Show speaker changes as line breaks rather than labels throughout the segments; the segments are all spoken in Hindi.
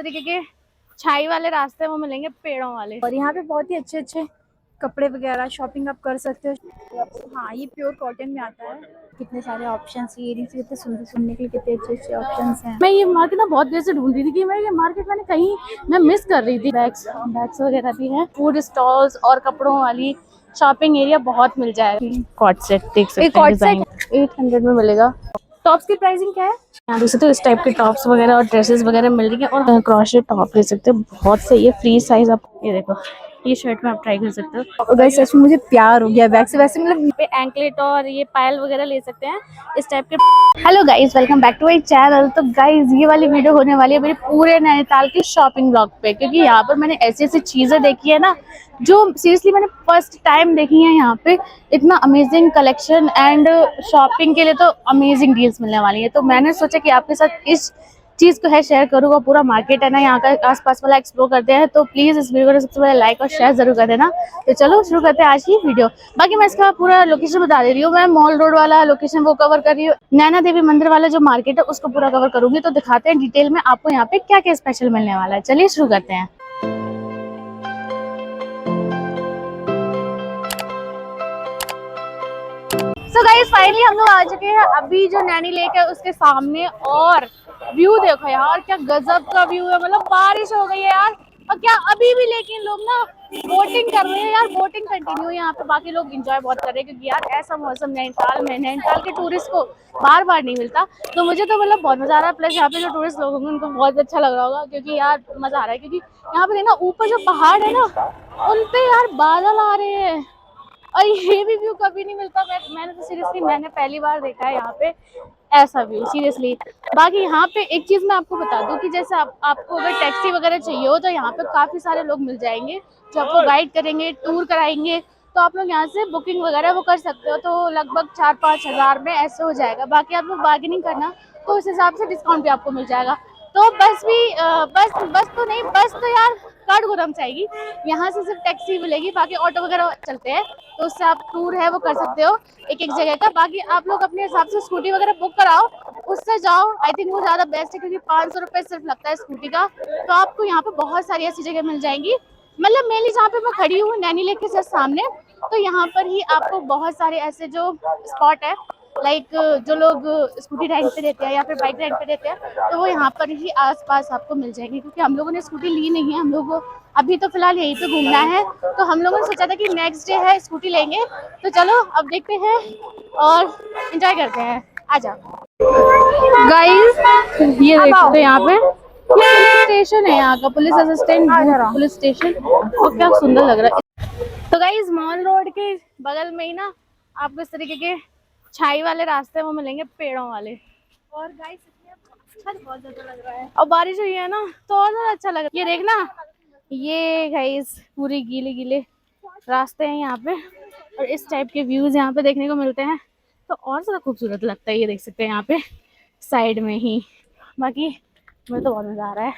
तरीके के छाई वाले रास्ते वो मिलेंगे पेड़ों वाले, और यहाँ पे बहुत ही अच्छे अच्छे कपड़े वगैरह शॉपिंग आप कर सकते हो। हाँ, ये प्योर कॉटन में आता है। कितने सारे ऑप्शंस, इयरिंग्स कितने सुंदर, सुनने के लिए कितने अच्छे अच्छे ऑप्शंस हैं। मैं ये मार्केट ना बहुत देर से ढूंढ रही थी कि मैं ये मार्केट मैंने कहीं मैं मिस कर रही थी। बैग्स वगैरह भी हैं, फूड स्टॉल्स और कपड़ों वाली शॉपिंग एरिया बहुत मिल जाएगा। कॉट सेट देख सकते हैं, डिजाइन 800 में मिलेगा। टॉप्स की प्राइसिंग क्या है? यहाँ देख सकते हो इस टाइप के टॉप्स वगैरह और ड्रेसेस वगैरह मिल रही है, और क्रॉशेट टॉप ले सकते हो, बहुत सही है, फ्री साइज। आप ये देखो, ये शर्ट में आप ट्राई कर सकते हो। गाइस सच में मुझे प्यार हो गया बैग से। वैसे मतलब पे एंकलेट और ये पायल वगैरह ले सकते हैं इस टाइप के। Hello guys, welcome back to my channel. तो गाइस ये वाली वीडियो होने वाली है मेरे पूरे नैनीताल की शॉपिंग ब्लॉग पे, क्योंकि यहाँ पर मैंने ऐसी ऐसी चीजें देखी है ना जो सीरियसली मैंने फर्स्ट टाइम देखी है। यहाँ पे इतना अमेजिंग कलेक्शन एंड शॉपिंग के लिए तो अमेजिंग डील्स मिलने वाली है। तो मैंने सोचा कि आपके साथ इस चीज को है शेयर करूँगा। पूरा मार्केट है ना यहाँ का, आसपास वाला एक्सप्लोर करते हैं। तो प्लीज इस वीडियो को सबसे पहले लाइक और शेयर जरूर कर देना। तो चलो शुरू करते हैं आज की वीडियो। बाकी मैं इसका पूरा लोकेशन बता दे रही हूँ। मैं मॉल रोड वाला लोकेशन वो कवर कर रही हूँ, नैना देवी मंदिर वाला जो मार्केट है उसको पूरा कवर करूंगी। तो दिखाते हैं डिटेल में आपको यहाँ पे क्या क्या स्पेशल मिलने वाला है। चलिए शुरू करते हैं। सो गाइस फाइनली हम लोग आ चुके हैं अभी जो नैनी लेक है उसके सामने, और व्यू देखो यार, क्या गजब का व्यू है। मतलब बारिश हो गई है यार, और क्या अभी भी लेकिन लोग ना बोटिंग कर रहे हैं यार। बोटिंग कंटिन्यू यहाँ पे, बाकी लोग एंजॉय बहुत कर रहे हैं, क्योंकि यार ऐसा मौसम नैनीताल के टूरिस्ट को बार बार नहीं मिलता। तो मुझे तो मतलब बहुत मजा आ रहा है। प्लस यहाँ पे जो टूरिस्ट लोग होंगे उनको बहुत अच्छा लग रहा होगा, क्योंकि यार मजा आ रहा है। क्योंकि यहाँ पे देखना ऊपर जो पहाड़ है ना, उन पे यार बादल आ रहे हैं, और ये भी व्यू कभी नहीं मिलता। मैंने तो सीरियसली मैंने पहली बार देखा है यहाँ पे ऐसा व्यू, सीरियसली। बाकी यहाँ पे एक चीज मैं आपको बता दूं कि जैसे आपको अगर टैक्सी वगैरह चाहिए हो तो यहाँ पे काफी सारे लोग मिल जाएंगे जो आपको गाइड करेंगे, टूर कराएंगे। तो आप लोग यहाँ से बुकिंग वगैरह वो कर सकते हो। तो लगभग 4-5 हजार में ऐसे हो जाएगा। बाकी आप लोग बार्गेनिंग करना तो उस हिसाब से डिस्काउंट भी आपको मिल जाएगा। तो बस भी बस तो यार काठगोदाम से आएगी। यहाँ से सिर्फ टैक्सी मिलेगी, बाकी ऑटो वगैरह चलते हैं, तो उससे आप टूर है वो कर सकते हो एक एक जगह का। बाकी आप लोग अपने हिसाब से स्कूटी वगैरह बुक कराओ, उससे जाओ। आई थिंक वो ज्यादा बेस्ट है, क्योंकि 500 रुपये सिर्फ लगता है स्कूटी का। तो आपको यहाँ पे बहुत सारी ऐसी जगह मिल जाएंगी। मतलब मेनली जहाँ पे मैं खड़ी हूँ नैनी लेक के जस्ट सामने, तो यहाँ पर ही आपको बहुत सारे ऐसे जो स्पॉट है, लाइक जो लोग स्कूटी रेंट पे देते हैं या फिर बाइक रेंट पे देते हैं, तो वो यहाँ पर ही आसपास आपको मिल जाएंगे। क्योंकि हम लोगों ने स्कूटी ली नहीं है, हम लोग को अभी तो फिलहाल यहीं पे घूमना है। तो हम लोगों ने सोचा था कि नेक्स्ट डे है स्कूटी लेंगे। तो चलो अब देखते हैं और एंजॉय करते हैं। आ जाओ गाइस, ये देख सकते हैं यहाँ पे पुलिस स्टेशन है, यहाँ का पुलिस असिस्टेंट पुलिस स्टेशन, और क्या सुंदर लग रहा है। तो गाइस मॉल रोड के बगल में ही ना आपको इस तरीके के छाई वाले रास्ते वो मिलेंगे पेड़ों वाले। और गाइस अच्छा बहुत ज्यादा लग रहा है, और बारिश हुई है ना तो और ज्यादा अच्छा लग रहा है। ये देखना, ये गाइस पूरी गीले गीले रास्ते हैं यहाँ पे, और इस टाइप के व्यूज यहाँ पे देखने को मिलते हैं, तो और ज्यादा खूबसूरत लगता है। ये देख सकते हैं यहाँ पे साइड में ही। बाकी मुझे तो बहुत मजा आ रहा है।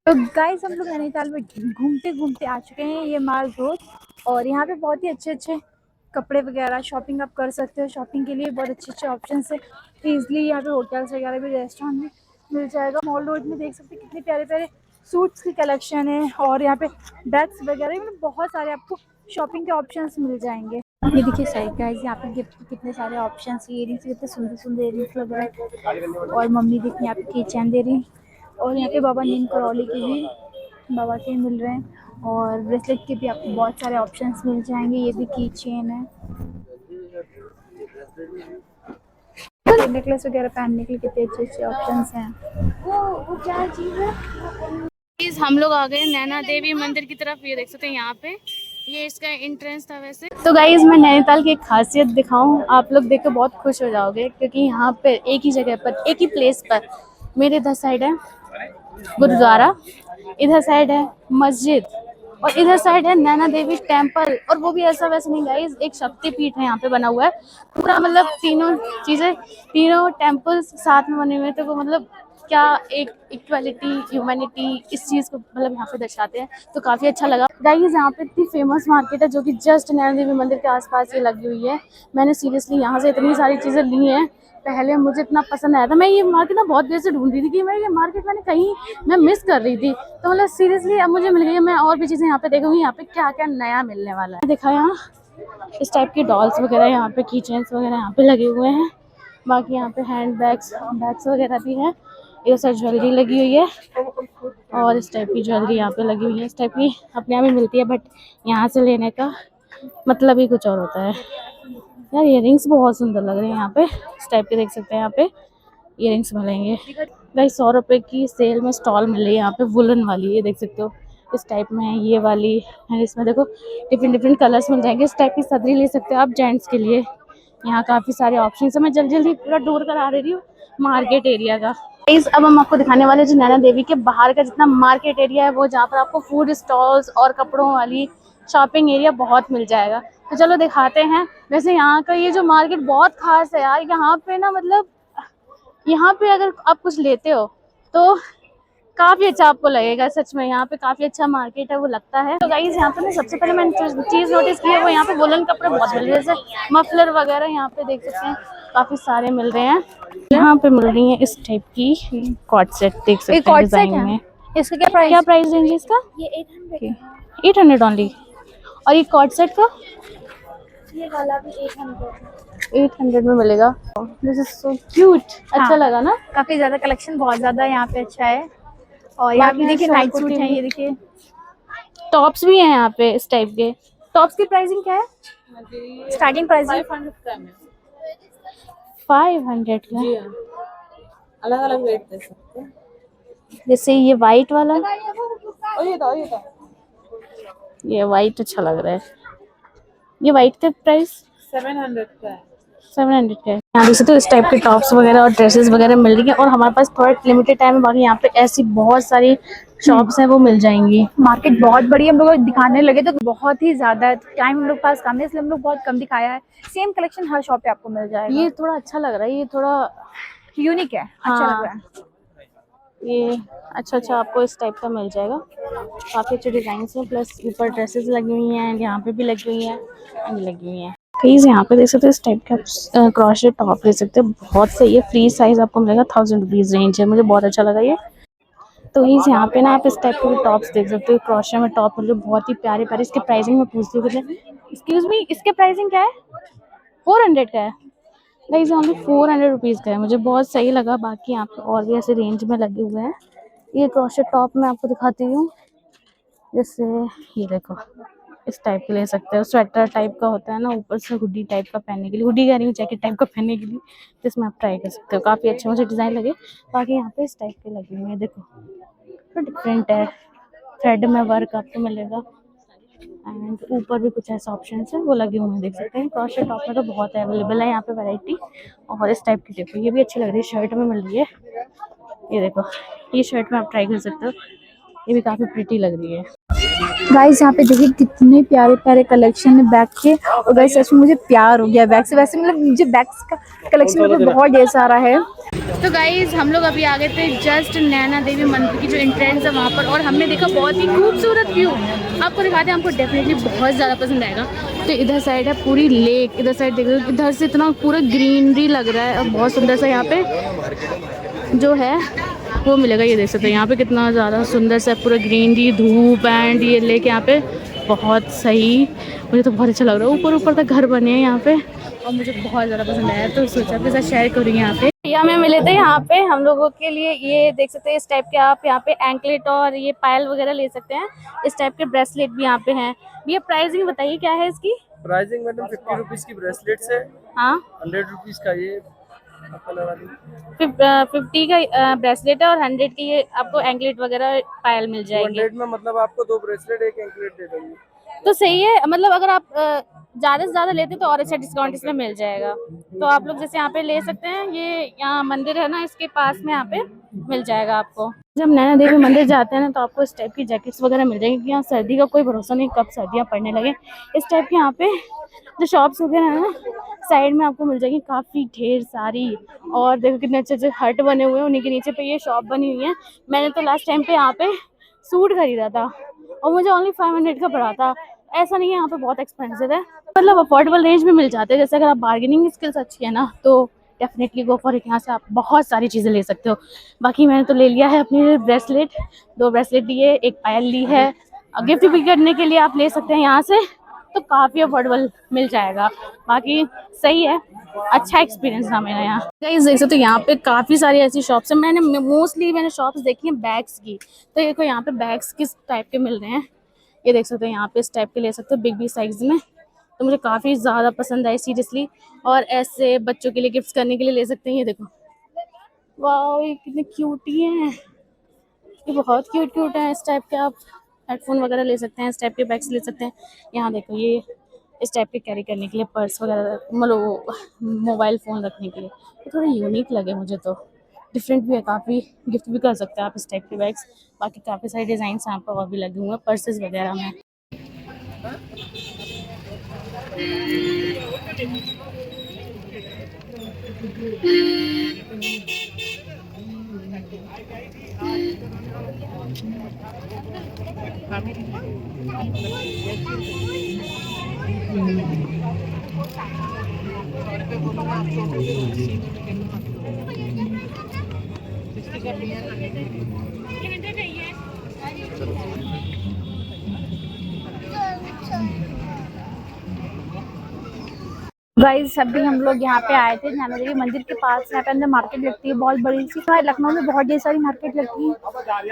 तो गाइस हम लोग नैनीताल में घूमते घूमते आ चुके हैं ये माल रोड, और यहाँ पे बहुत ही अच्छे अच्छे कपड़े वगैरह शॉपिंग आप कर सकते हो। शॉपिंग के लिए बहुत अच्छे अच्छे ऑप्शन है। ईजिली यहाँ पे होटल्स वगैरह भी, रेस्टोरेंट भी मिल जाएगा। मॉल रोड में देख सकते हैं कितने प्यारे प्यारे सूट्स की कलेक्शन है, और यहाँ पे बैग्स वगैरह, मतलब बहुत सारे आपको शॉपिंग के ऑप्शंस मिल जाएंगे। ये देखिए साइड गाइस, यहाँ पे गिफ्ट के कितने सारे ऑप्शंस, इयरिंग्स कितने सुंदर सुंदर इयरिंग्स लग रहे हैं। और मम्मी देखिए यहाँ पे की चैन दे रही, और यहाँ पे बाबा नीम करौली के भी बाबा के मिल रहे हैं, और ब्रेसलेट के भी आपको बहुत सारे ऑप्शंस मिल जाएंगे। ये भी की चेन है, नेकलेस वगैरह पहनने के लिए कितने अच्छे अच्छे ऑप्शंस हैं। वो क्या चीज़ है। हम लोग आ गए नैना देवी मंदिर की तरफ। ये देख सकते हैं यहाँ पे, ये इसका एंट्रेंस था वैसे। तो गाइज मैं नैनीताल की एक खासियत दिखाऊं, आप लोग देख के बहुत खुश हो जाओगे, क्योंकि यहाँ पे एक ही जगह पर, एक ही प्लेस पर, मेरे इधर साइड है गुरुद्वारा, इधर साइड है मस्जिद, और इधर साइड है नैना देवी टेम्पल। और वो भी ऐसा वैसा नहीं गाइज, एक शक्ति पीठ है यहाँ पे बना हुआ है पूरा। मतलब तीनों चीजें, तीनों टेम्पल्स साथ में बने हुए हैं। तो वो मतलब क्या एक इक्वालिटी, ह्यूमैनिटी, इस चीज को मतलब यहाँ पे दर्शाते हैं। तो काफी अच्छा लगा गाइस। यहाँ पे इतनी फेमस मार्केट है जो कि जस्ट नैना देवी मंदिर के आसपास ये लगी हुई है। मैंने सीरियसली यहाँ से इतनी सारी चीजें ली हैं पहले मुझे इतना पसंद आया था, मैं ये मार्केट ना बहुत देर से ढूंढ रही थी कि मैं ये मार्केट मैंने कहीं मैं मिस कर रही थी, तो मतलब सीरियसली अब मुझे मिल गई है। मैं और भी चीज़ें यहाँ पे देखूंगी, यहाँ पे क्या क्या नया मिलने वाला है। देखा यहाँ इस टाइप की डॉल्स वगैरह, यहाँ पे की चेन्स वगैरह यहाँ पे लगे हुए हैं। बाकी यहाँ पे हैंड बैग्स वगैरह भी हैं। ये सब ज्वेलरी लगी हुई है और इस टाइप की ज्वेलरी यहाँ पे लगी हुई है। इस टाइप की अपने यहाँ भी मिलती है, बट यहाँ से लेने का मतलब ही कुछ और होता है। यार इयररिंग्स बहुत सुंदर लग रहे हैं यहाँ पे, इस टाइप के देख सकते हैं। यहाँ पे इयररिंग्स मिलेंगे गाइस। 100 रुपये की सेल में स्टॉल मिल रही है यहाँ पे, वुलन वाली, ये देख सकते हो इस टाइप में है ये वाली। एंड इसमें देखो डिफरेंट डिफरेंट कलर्स मिल जाएंगे। इस टाइप की सदरी ले सकते हो आप जेंट्स के लिए। यहाँ काफ़ी सारे ऑप्शन है। मैं जल्दी जल्दी पूरा टूर करा रही हूँ मार्केट एरिया का। अब हम आपको दिखाने वाले जो नैना देवी के बाहर का जितना मार्केट एरिया है, वो जहाँ पर आपको फूड स्टॉल्स और कपड़ों वाली शॉपिंग एरिया बहुत मिल जाएगा। तो चलो दिखाते हैं। वैसे यहाँ का ये जो मार्केट बहुत खास है यार, यहाँ पे ना मतलब यहाँ पे अगर आप कुछ लेते हो तो काफ़ी अच्छा आपको लगेगा। सच में यहाँ पे काफ़ी अच्छा मार्केट है वो लगता है। तो गाइस यहाँ पे ना सबसे पहले मैंने चीज़ नोटिस की है वो यहाँ पे वुलन कपड़े बहुत मिल रहे हैं, जैसे मफलर वगैरह यहाँ पे देख सकते हैं काफ़ी सारे मिल रहे हैं। यहाँ पे मिल रही है इस टाइप की कॉट सेट, देख सकते हैं डिजाइन में।
इसका क्या
प्राइस रेंज है इसका?
ये 800
800 ओनली। और ये कॉट सेट का?
ये वाला भी 800।
800 में मिलेगा। This is so cute. अच्छा लगा ना?
काफी ज्यादा कलेक्शन, बहुत ज्यादा यहाँ पे अच्छा है। और यहाँ पे देखिए नाइट सूट है, ये देखिए
टॉप्स भी हैं यहाँ पे इस टाइप के। टॉप्स की प्राइसिंग क्या है?
स्टार्टिंग प्राइस
500 का।
अलग अलग रेट दे सकते हैं।
जैसे ये वाइट वाला,
ये
ये वाइट अच्छा लग रहा है। ये वाइट का प्राइस
700 का है।
700 का है। यहाँ देख सकते हो इस टाइप के टॉप्स वगैरह और ड्रेसेस वगैरह मिल रही है। और हमारे पास थोड़ा लिमिटेड टाइम है, बाकी यहाँ पे ऐसी बहुत सारी शॉप्स हैं वो मिल जाएंगी।
मार्केट बहुत बड़ी है, हम लोग दिखाने लगे तो बहुत ही ज्यादा टाइम हम लोग पास कम है, इसलिए हम लोग बहुत कम दिखाया है। सेम कलेक्शन हर शॉप पे आपको मिल जाएगा।
ये थोड़ा अच्छा लग रहा है, ये थोड़ा
यूनिक है, अच्छा लग रहा है।
ये अच्छा आपको इस टाइप का मिल जाएगा। काफ़ी अच्छे डिजाइन है, प्लस ऊपर ड्रेसेस लगी हुई हैं एंड यहाँ पे भी लगी हुई हैं एंड लगी हुई हैं। प्लीज यहाँ पे देख सकते हो इस टाइप का क्रॉशेट टॉप ले सकते हो, बहुत सही है। फ्री साइज आपको मिलेगा, 1000 रुपीज़ रेंज है, मुझे बहुत अच्छा लगा ये। तो इस यहाँ पे ना आप इस टाइप के टॉप्स देख सकते हो, क्रॉशे में टॉप मतलब बहुत ही प्यारे प्यारे। इसके प्राइसिंग में पूछती हूँ, एक्सक्यूज मी, इसके प्राइसिंग क्या है? 400 का है गाइस, यहाँ पे 400 रुपीज़ का है, मुझे बहुत सही लगा। बाकी यहाँ पे और भी ऐसे रेंज में लगे हुए हैं। ये क्रॉशेट टॉप मैं आपको दिखाती हूँ, जैसे ये देखो इस टाइप के ले सकते हो। स्वेटर टाइप का होता है ना, ऊपर से हुडी टाइप का पहनने के लिए, हुडी कह रही हूँ, जैकेट टाइप का पहनने के लिए, तो इसमें आप ट्राई कर सकते हो। काफ़ी अच्छे मुझे डिज़ाइन लगे। बाकी यहाँ पे इस टाइप के लगे हुए हैं, देखो तो डिफरेंट है। थ्रेड में वर्क आपको मिलेगा एंड ऊपर भी कुछ ऐसा ऑप्शन है वो लगे हुए हैं, देख सकते हैं। क्रॉशेट टॉप में तो बहुत अवेलेबल है यहाँ पे वैरायटी। और इस टाइप की देखो ये भी अच्छी लग रही है, शर्ट में मिल रही है। ये देखो ये शर्ट में आप ट्राई कर सकते हो, ये भी काफ़ी प्रिटी लग रही है।
गाइस यहाँ पे देखिए कितने प्यारे प्यारे कलेक्शन है बैग के। और गाइस सच में मुझे प्यार हो गया बैग से। वैसे मतलब मुझे बैग्स का कलेक्शन में बहुत ढेर सारा है।
तो गाइज हम लोग अभी आ गए थे जस्ट नैना देवी मंदिर की जो एंट्रेंस है वहाँ पर, और हमने देखा बहुत ही खूबसूरत व्यू। आपको दिखाते हैं, आपको डेफिनेटली बहुत ज़्यादा पसंद आएगा। तो इधर साइड है पूरी लेक, इधर साइड देख रहे हो, इधर से इतना पूरा ग्रीनरी लग रहा है और बहुत सुंदर सा यहाँ पे जो है वो मिलेगा। ये देख सकते हैं यहाँ पे कितना ज़्यादा सुंदर सा पूरा ग्रीनरी, धूप एंड ये लेक यहाँ पे बहुत सही। मुझे तो बहुत अच्छा लग रहा है। ऊपर तक घर बने हैं यहाँ पे और मुझे बहुत ज़्यादा पसंद आया, तो सोचा आपके साथ शेयर करूँगी। यहाँ पे भैया हमें मिले थे यहाँ पे हम लोगों के लिए, ये देख सकते हैं इस टाइप के आप यहाँ पे एंकलेट और ये पायल वगैरह ले सकते हैं। इस टाइप के ब्रेसलेट भी यहाँ पे हैं। भैया प्राइसिंग बताइए क्या है इसकी?
प्राइसिंग मैडम 50 रुपीज की ब्रेसलेट्स है।
हाँ
100 रुपीज का ये
50 का ब्रेसलेट है और 100 की ये आपको एंकलेट वगैरह पायल मिल जाएगी।
100 में मतलब आपको 2 ब्रेसलेट 1 एंकलेट दे देंगे।
तो सही है, मतलब अगर आप ज़्यादा से ज़्यादा लेते तो और अच्छा डिस्काउंट इसमें मिल जाएगा। तो आप लोग जैसे यहाँ पे ले सकते हैं, ये यहाँ मंदिर है ना इसके पास में यहाँ पे मिल जाएगा आपको। जब नैना देवी मंदिर जाते हैं ना तो आपको इस टाइप की जैकेट्स वगैरह मिल जाएंगी, क्योंकि यहाँ सर्दी का कोई भरोसा नहीं कब सर्दियाँ पड़ने लगे। इस टाइप के यहाँ पे जो शॉप्स वगैरह है ना साइड में आपको मिल जाएगी काफ़ी ढेर सारी। और देखो कितने अच्छे अच्छे हट बने हुए हैं, उन्हीं के नीचे पे ये शॉप बनी हुई है। मैंने तो लास्ट टाइम पे यहाँ पे सूट खरीदा था और मुझे ओनली 500 का पड़ा था। ऐसा नहीं है यहाँ पे बहुत एक्सपेंसिव है, मतलब अफोर्डेबल रेंज में मिल जाते हैं। जैसे अगर आप बार्गेनिंग स्किल्स अच्छी है ना तो डेफिनेटली गो फॉर इट। यहाँ से आप बहुत सारी चीज़ें ले सकते हो। बाकी मैंने तो ले लिया है अपने लिए ब्रेसलेट, 2 ब्रेसलेट लिए, एक पायल ली है। गिफ्ट भी करने के लिए आप ले सकते हैं यहाँ से, तो काफ़ी अफोर्डेबल मिल जाएगा। बाकी सही है, अच्छा एक्सपीरियंस था मेरा यहाँ। गाइस देख सकते हो यहाँ पे काफ़ी सारी ऐसी शॉप्स हैं। मैंने शॉप्स देखी हैं बैग्स की। तो देखो यहाँ पे बैग्स किस टाइप के मिल रहे हैं, ये देख सकते हो। यहाँ पे इस टाइप के ले सकते हो, बिग बिग साइज में। तो मुझे काफ़ी ज़्यादा पसंद आई सीरियसली। और ऐसे बच्चों के लिए गिफ्ट्स करने के लिए ले सकते हैं। ये देखो, वाह ये कितने क्यूटी हैं, ये बहुत क्यूट है। इस टाइप के आप हेडफोन वगैरह ले सकते हैं, इस टाइप के बैग्स ले सकते हैं। यहाँ देखो ये इस टाइप के कैरी करने के लिए, पर्स वगैरह, मतलब मोबाइल फ़ोन रखने के लिए। ये थोड़े यूनिक लगे मुझे, तो डिफरेंट भी है काफ़ी। गिफ्ट भी कर सकते हैं आप इस टाइप के बैग्स। बाकी काफ़ी सारे डिज़ाइन यहाँ पर और भी लगे हुए हैं पर्सेस वगैरह में।
गाइस अभी हम लोग यहाँ पे आए थे नैना देवी मंदिर के पास। यहाँ पे अंदर मार्केट लगती है बहुत बड़ी सी। हमारे लखनऊ में बहुत ढेर सारी मार्केट लगती है,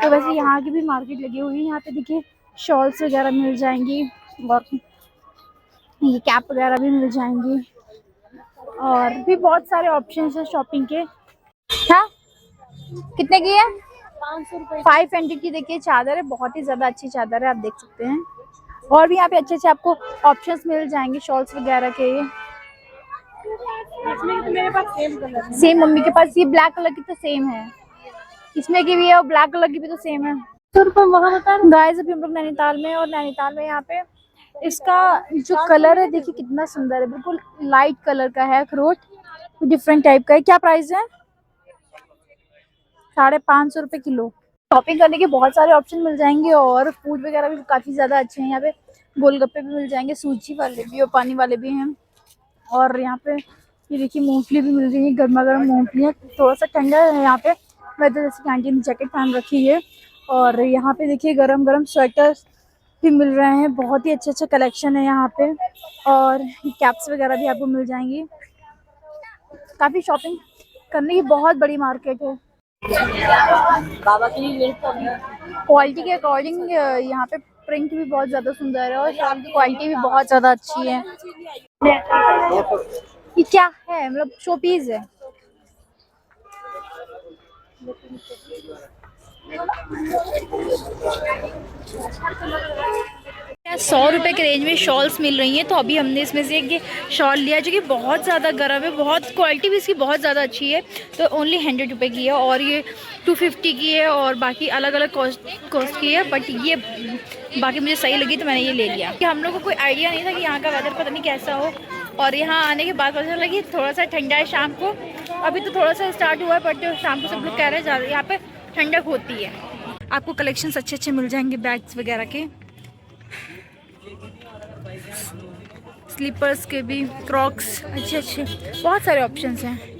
तो वैसे यहाँ की भी मार्केट लगी हुई है। यहाँ पे देखिए शॉल्स वगैरह मिल जाएंगी, और ये कैप वगैरह भी मिल जाएंगी, और भी बहुत सारे ऑप्शंस है शॉपिंग के। हाँ कितने की है? 500 रुपये। 500 की देखिए चादर है, बहुत ही ज्यादा अच्छी चादर है, आप देख सकते हैं। और भी यहाँ पे अच्छे अच्छे आपको ऑप्शंस मिल जाएंगे शॉल्स वगैरह के। मेरे पास सेम कलर, सेम मम्मी के पास ये ब्लैक कलर की तो सेम है, इसमें की भी है और ब्लैक कलर की भी तो सेम है। गाइस अभी हम लोग नैनीताल में, और नैनीताल में यहाँ पे इसका जो कलर है देखिए कितना सुंदर है, बिल्कुल लाइट कलर का है, अखरोट डिफरेंट टाइप का है। क्या प्राइस है? 550 रुपये किलो। शॉपिंग करने के बहुत सारे ऑप्शन मिल जाएंगे, और फूड वगैरह भी काफ़ी ज़्यादा अच्छे हैं। यहाँ पे गोलगप्पे भी मिल जाएंगे, सूजी वाले भी और पानी वाले भी हैं। और यहाँ पे ये देखिए मूंगफली भी मिल रही है, गर्मा गर्म मूंगफली है। थोड़ा सा ठंडा है यहाँ पे, वेदर जैसे कैंटीन जैकेट पहन रखी है। और यहाँ पे देखिए गरम गरम स्वेटर्स भी मिल रहे हैं, बहुत ही अच्छे अच्छे कलेक्शन है यहाँ पे। और कैप्स वगैरह भी आपको मिल जाएंगी। काफ़ी शॉपिंग करने की बहुत बड़ी मार्केट है।
बाबा के लिए
क्वालिटी के अकॉर्डिंग यहाँ पे प्रिंट भी बहुत ज़्यादा सुंदर है, और शाल की क्वालिटी भी बहुत ज़्यादा अच्छी है। ये क्या है, मतलब शो पीस है। 100 रुपये के रेंज में शॉल्स मिल रही हैं। तो अभी हमने इसमें से एक शॉल लिया जो कि बहुत ज़्यादा गर्म है, बहुत क्वालिटी भी इसकी बहुत ज़्यादा अच्छी है। तो ओनली 100 रुपये की है, और ये 250 की है, और बाकी अलग अलग कॉस्ट की है। बट ये बाकी मुझे सही लगी तो मैंने ये ले लिया। कि हम लोग को कोई आइडिया नहीं था कि यहाँ का वेदर पता नहीं कैसा हो, और यहाँ आने के बाद पता लगी थोड़ा सा ठंडा है शाम को। अभी तो थोड़ा सा स्टार्ट हुआ है, बट शाम को सब लोग कह रहे हैं यहाँ पे ठंडक होती है। आपको कलेक्शंस अच्छे अच्छे मिल जाएंगे बैग्स वगैरह के, स्लीपर्स के भी, क्रॉक्स अच्छे अच्छे, बहुत सारे ऑप्शंस हैं।